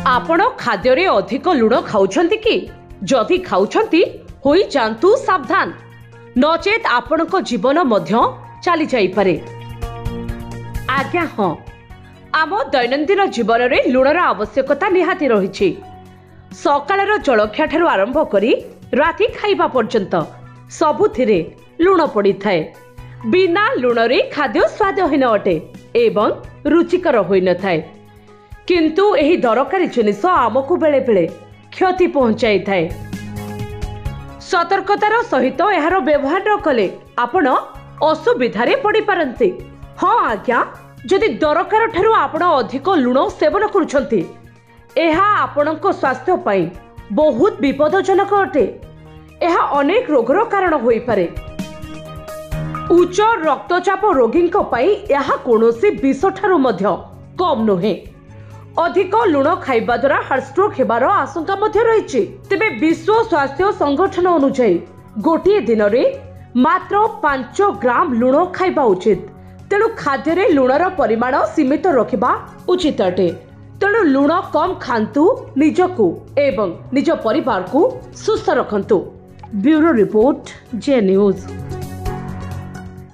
आपण खाद्य अधिक लुण खाउछंती कि जदि खाउछंती होई जांतु सावधान नचेत आपण जीवन मध्य चली जाई पारे। आज्ञा हाँ, आम दैनंदिन जीवन में लुणर आवश्यकता निहाती रही। सकाळर जलखिया ठारू आरंभ करी राति खाइबा पर्यंत सबुथिरे लुण पड़ी थाए। बिना लुण रे खाद्य स्वादहीन अटे एवं रुचिकर होई न थाए, किंतु एही दरकारी जिनिस आमको बेले बेले क्षति पहुंचाई थाए। सतर्कतार सहित एहार व्यवहार न कले आपण असुविधारे पड़ी पारंती। हाँ आज्ञा, जदि दरकार ठारू आपण अधिक लुण सेवन करुछंती एहा आपणको स्वास्थ्य पई बहुत विपदजनक अटे। एहा अनेक रोगर कारण होई पारे। उच्च रक्तचाप रोगी यह कौनसी विष ठारू मध्य कम नुहे। अधिक लुण खाइबा द्वारा हार्टस्ट्रोक हेबार आशंका मध्य रही। तेबे विश्व स्वास्थ्य संगठन अनुसार गोटे दिन में मात्र 5 ग्राम लुण खाइबा उचित। तेणु खाद्य लुणर परिमाण सीमित रखिबा उचित अटे। तेणु लुण कम खांतु, निजकु एवं निज परिवार को सुस्थ रखंतु। ब्यूरो रिपोर्ट, जे न्यूज।